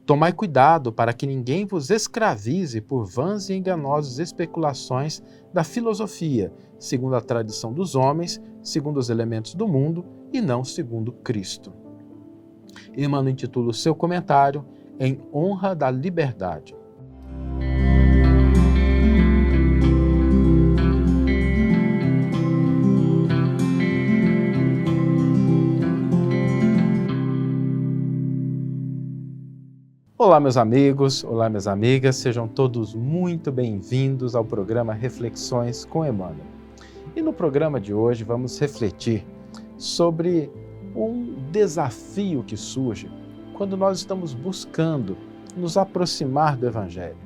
Tomai cuidado para que ninguém vos escravize por vãs e enganosas especulações da filosofia, segundo a tradição dos homens, segundo os elementos do mundo e não segundo Cristo. Emmanuel intitula o seu comentário Em Honra da Liberdade. Olá, meus amigos, olá, minhas amigas, sejam todos muito bem-vindos ao programa Reflexões com Emmanuel. E no programa de hoje vamos refletir sobre um desafio que surge quando nós estamos buscando nos aproximar do Evangelho,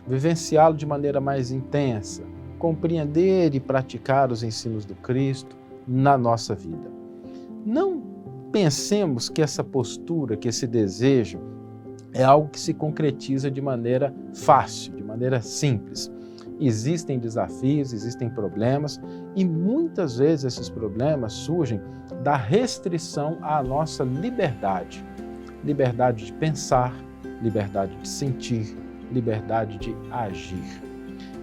vivenciá-lo de maneira mais intensa, compreender e praticar os ensinos do Cristo na nossa vida. Não pensemos que essa postura, que esse desejo, é algo que se concretiza de maneira fácil, de maneira simples. Existem desafios, existem problemas e muitas vezes esses problemas surgem da restrição à nossa liberdade. Liberdade de pensar, liberdade de sentir, liberdade de agir.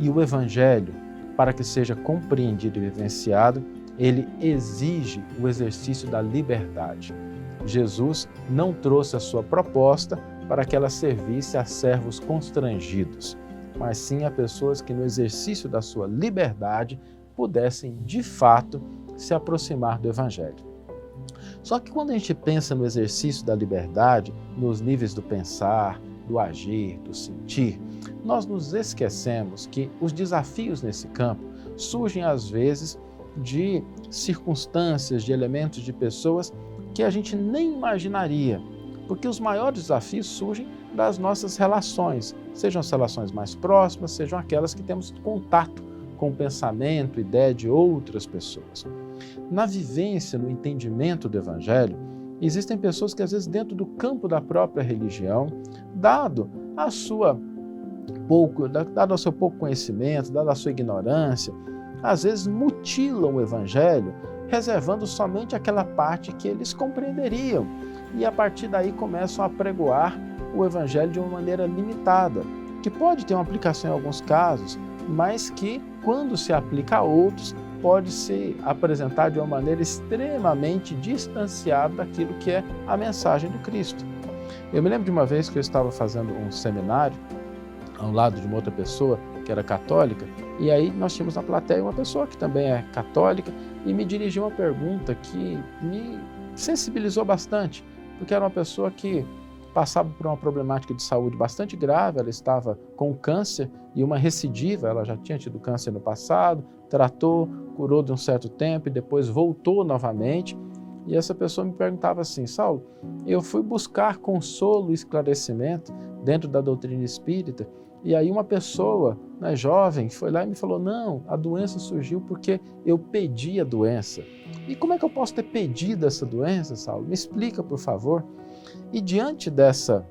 E o Evangelho, para que seja compreendido e vivenciado, ele exige o exercício da liberdade. Jesus não trouxe a sua proposta para que ela servisse a servos constrangidos, mas sim a pessoas que no exercício da sua liberdade pudessem, de fato, se aproximar do Evangelho. Só que quando a gente pensa no exercício da liberdade, nos níveis do pensar, do agir, do sentir, nós nos esquecemos que os desafios nesse campo surgem às vezes de circunstâncias, de elementos, de pessoas que a gente nem imaginaria. Porque os maiores desafios surgem das nossas relações, sejam as relações mais próximas, sejam aquelas que temos contato com o pensamento, ideia de outras pessoas. Na vivência, no entendimento do Evangelho, existem pessoas que às vezes dentro do campo da própria religião, dado ao seu pouco conhecimento, dado a sua ignorância, às vezes mutilam o Evangelho, reservando somente aquela parte que eles compreenderiam. E a partir daí começam a pregoar o Evangelho de uma maneira limitada, que pode ter uma aplicação em alguns casos, mas que, quando se aplica a outros, pode se apresentar de uma maneira extremamente distanciada daquilo que é a mensagem do Cristo. Eu me lembro de uma vez que eu estava fazendo um seminário ao lado de uma outra pessoa que era católica, e aí nós tínhamos na plateia uma pessoa que também é católica e me dirigiu uma pergunta que me sensibilizou bastante, porque era uma pessoa que passava por uma problemática de saúde bastante grave, ela estava com câncer e uma recidiva, ela já tinha tido câncer no passado, tratou, curou de um certo tempo e depois voltou novamente. E essa pessoa me perguntava assim: Saulo, eu fui buscar consolo e esclarecimento dentro da doutrina espírita, e aí uma pessoa, jovem, foi lá e me falou: não, a doença surgiu porque eu pedi a doença. E como é que eu posso ter pedido essa doença, Saulo? Me explica, por favor. E diante dessa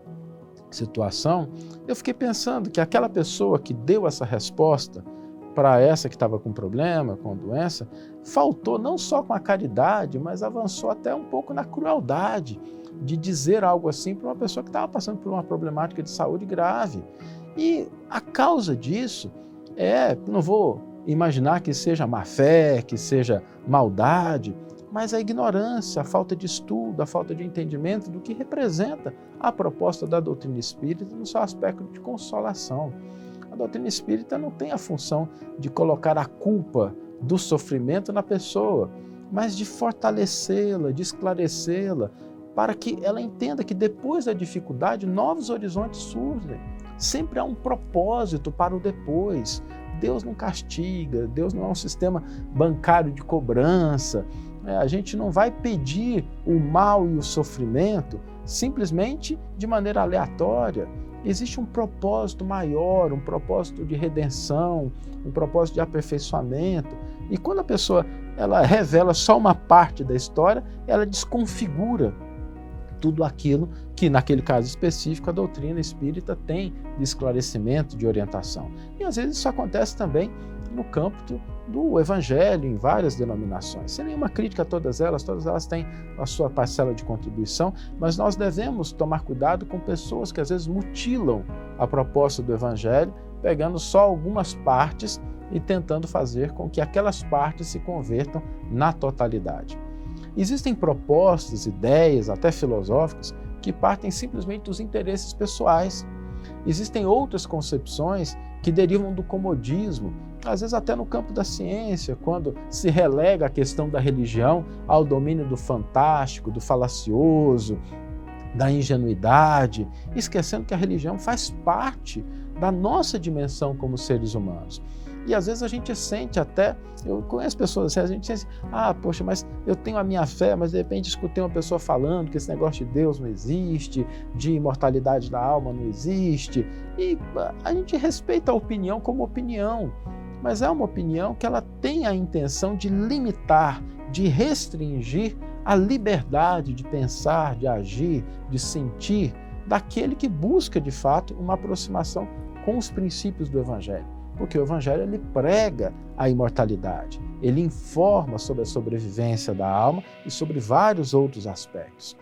situação, eu fiquei pensando que aquela pessoa que deu essa resposta para essa que estava com problema, com doença, faltou não só com a caridade, mas avançou até um pouco na crueldade de dizer algo assim para uma pessoa que estava passando por uma problemática de saúde grave. E a causa disso não vou imaginar que seja má fé, que seja maldade, mas a ignorância, a falta de estudo, a falta de entendimento do que representa a proposta da doutrina espírita no seu aspecto de consolação. A doutrina espírita não tem a função de colocar a culpa do sofrimento na pessoa, mas de fortalecê-la, de esclarecê-la, para que ela entenda que depois da dificuldade, novos horizontes surgem. Sempre há um propósito para o depois. Deus não castiga, Deus não é um sistema bancário de cobrança. A gente não vai pedir o mal e o sofrimento simplesmente de maneira aleatória. Existe um propósito maior, um propósito de redenção, um propósito de aperfeiçoamento. E quando a pessoa ela revela só uma parte da história, ela desconfigura tudo aquilo que, naquele caso específico, a doutrina espírita tem de esclarecimento, de orientação. E às vezes isso acontece também no campo do Evangelho em várias denominações. Sem nenhuma crítica a todas elas têm a sua parcela de contribuição, mas nós devemos tomar cuidado com pessoas que às vezes mutilam a proposta do Evangelho, pegando só algumas partes e tentando fazer com que aquelas partes se convertam na totalidade. Existem propostas, ideias, até filosóficas, que partem simplesmente dos interesses pessoais. Existem outras concepções que derivam do comodismo, às vezes até no campo da ciência, quando se relega a questão da religião ao domínio do fantástico, do falacioso, da ingenuidade, esquecendo que a religião faz parte da nossa dimensão como seres humanos. E às vezes a gente sente até, eu conheço pessoas assim, a gente sente assim, poxa, mas eu tenho a minha fé, mas de repente escutei uma pessoa falando que esse negócio de Deus não existe, de imortalidade da alma não existe, e a gente respeita a opinião como opinião, mas é uma opinião que ela tem a intenção de limitar, de restringir a liberdade de pensar, de agir, de sentir, daquele que busca de fato uma aproximação com os princípios do Evangelho. Porque o Evangelho ele prega a imortalidade, ele informa sobre a sobrevivência da alma e sobre vários outros aspectos.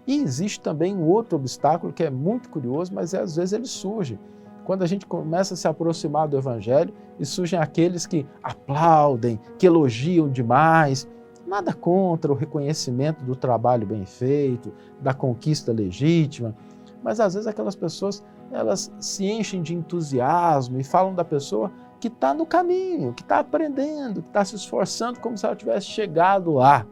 E existe também um outro obstáculo que é muito curioso, mas às vezes ele surge. Quando a gente começa a se aproximar do Evangelho e surgem aqueles que aplaudem, que elogiam demais, nada contra o reconhecimento do trabalho bem feito, da conquista legítima, mas às vezes aquelas pessoas elas se enchem de entusiasmo e falam da pessoa que está no caminho, que está aprendendo, que está se esforçando como se ela tivesse chegado lá.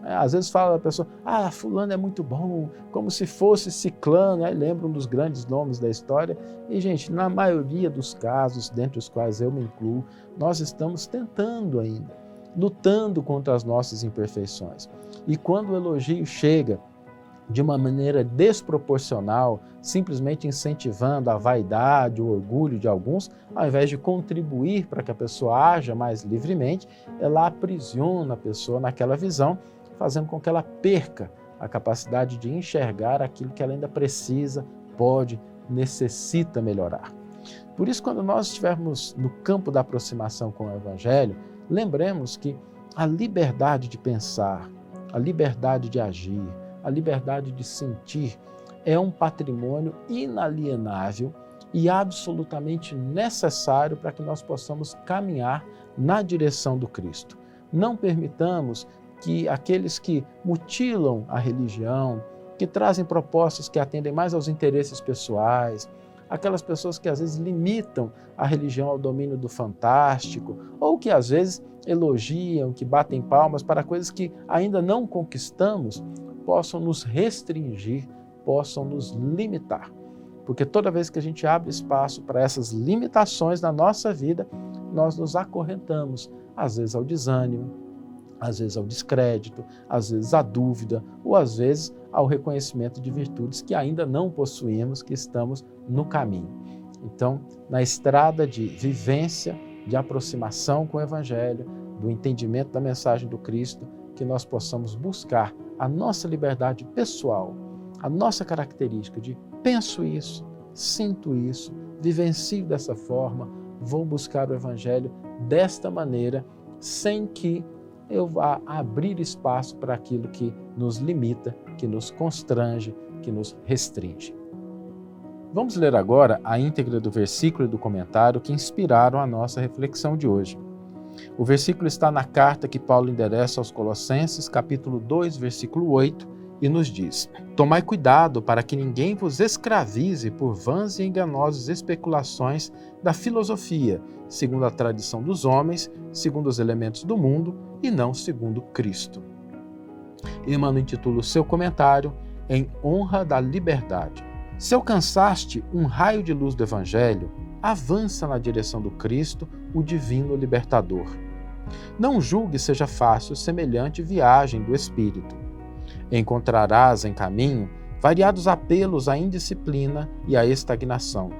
Às vezes fala da pessoa, fulano é muito bom, como se fosse ciclano, aí lembra um dos grandes nomes da história. E, gente, na maioria dos casos, dentre os quais eu me incluo, nós estamos tentando ainda, lutando contra as nossas imperfeições. E quando o elogio chega de uma maneira desproporcional, simplesmente incentivando a vaidade, o orgulho de alguns, ao invés de contribuir para que a pessoa haja mais livremente, ela aprisiona a pessoa naquela visão, fazendo com que ela perca a capacidade de enxergar aquilo que ela ainda precisa, pode, necessita melhorar. Por isso, quando nós estivermos no campo da aproximação com o Evangelho, lembremos que a liberdade de pensar, a liberdade de agir, a liberdade de sentir é um patrimônio inalienável e absolutamente necessário para que nós possamos caminhar na direção do Cristo. Não permitamos que aqueles que mutilam a religião, que trazem propostas que atendem mais aos interesses pessoais, aquelas pessoas que às vezes limitam a religião ao domínio do fantástico, ou que às vezes elogiam, que batem palmas para coisas que ainda não conquistamos, possam nos restringir, possam nos limitar. Porque toda vez que a gente abre espaço para essas limitações na nossa vida, nós nos acorrentamos, às vezes ao desânimo, às vezes ao descrédito, às vezes à dúvida, ou às vezes ao reconhecimento de virtudes que ainda não possuímos, que estamos no caminho. Então, na estrada de vivência, de aproximação com o Evangelho, do entendimento da mensagem do Cristo, que nós possamos buscar a nossa liberdade pessoal, a nossa característica de penso isso, sinto isso, vivencio dessa forma, vou buscar o Evangelho desta maneira, sem que eu vá abrir espaço para aquilo que nos limita, que nos constrange, que nos restringe. Vamos ler agora a íntegra do versículo e do comentário que inspiraram a nossa reflexão de hoje. O versículo está na carta que Paulo endereça aos Colossenses, capítulo 2, versículo 8, e nos diz: Tomai cuidado para que ninguém vos escravize por vãs e enganosas especulações da filosofia, segundo a tradição dos homens, segundo os elementos do mundo e não segundo Cristo. Emmanuel intitula o seu comentário Em Honra da Liberdade. Se alcançaste um raio de luz do Evangelho, avança na direção do Cristo, o divino libertador. Não julgue seja fácil semelhante viagem do Espírito. Encontrarás em caminho variados apelos à indisciplina e à estagnação.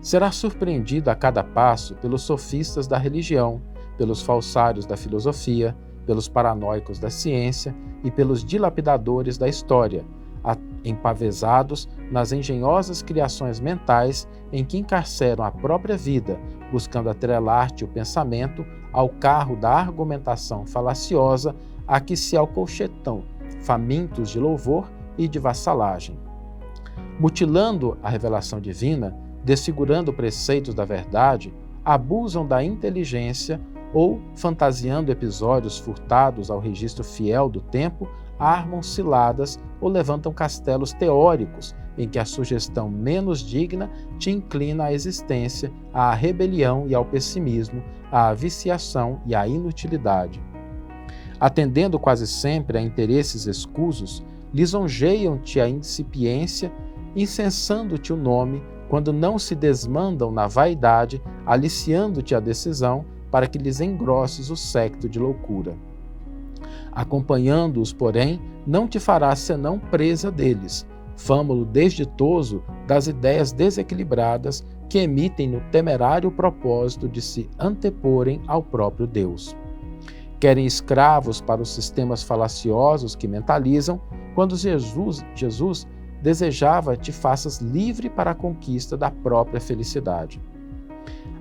Serás surpreendido a cada passo pelos sofistas da religião, pelos falsários da filosofia, pelos paranoicos da ciência e pelos dilapidadores da história, empavesados nas engenhosas criações mentais em que encarceram a própria vida, buscando atrelar-te o pensamento ao carro da argumentação falaciosa a que se alcochetam, famintos de louvor e de vassalagem. Mutilando a revelação divina, desfigurando preceitos da verdade, abusam da inteligência ou, fantasiando episódios furtados ao registro fiel do tempo, armam ciladas ou levantam castelos teóricos em que a sugestão menos digna te inclina à existência, à rebelião e ao pessimismo, à viciação e à inutilidade. Atendendo quase sempre a interesses escusos, lisonjeiam-te a incipiência, incensando-te o nome, quando não se desmandam na vaidade, aliciando-te a decisão, para que lhes engrosses o séquito de loucura. Acompanhando-os, porém, não te farás senão presa deles, fâmulo desditoso das ideias desequilibradas que emitem no temerário propósito de se anteporem ao próprio Deus. Querem escravos para os sistemas falaciosos que mentalizam, quando Jesus desejava te faças livre para a conquista da própria felicidade.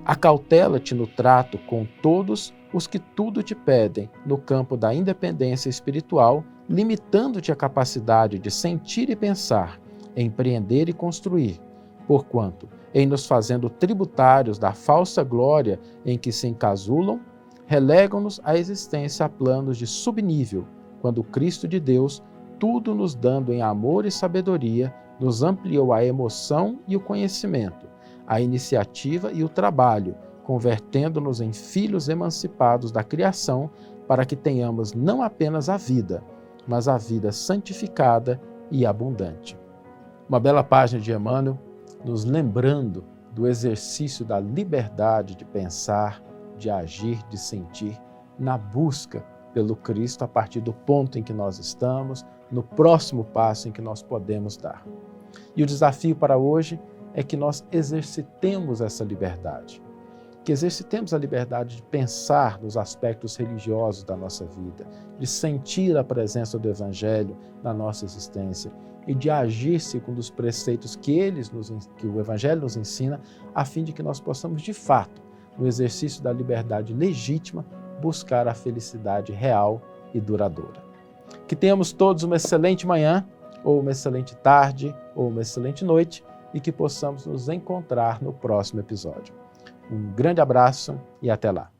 Acautela-te no trato com todos os que tudo te pedem no campo da independência espiritual, limitando-te a capacidade de sentir e pensar, empreender e construir, porquanto, em nos fazendo tributários da falsa glória em que se encasulam, relegam-nos a existência a planos de subnível, quando o Cristo de Deus, tudo nos dando em amor e sabedoria, nos ampliou a emoção e o conhecimento, a iniciativa e o trabalho, convertendo-nos em filhos emancipados da criação, para que tenhamos não apenas a vida, mas a vida santificada e abundante. Uma bela página de Emmanuel, nos lembrando do exercício da liberdade de pensar, de agir, de sentir, na busca pelo Cristo a partir do ponto em que nós estamos, no próximo passo em que nós podemos dar. E o desafio para hoje é que nós exercitemos essa liberdade, que exercitemos a liberdade de pensar nos aspectos religiosos da nossa vida, de sentir a presença do Evangelho na nossa existência e de agir segundo os preceitos que o Evangelho nos ensina, a fim de que nós possamos, de fato, no exercício da liberdade legítima, buscar a felicidade real e duradoura. Que tenhamos todos uma excelente manhã, ou uma excelente tarde, ou uma excelente noite, e que possamos nos encontrar no próximo episódio. Um grande abraço e até lá.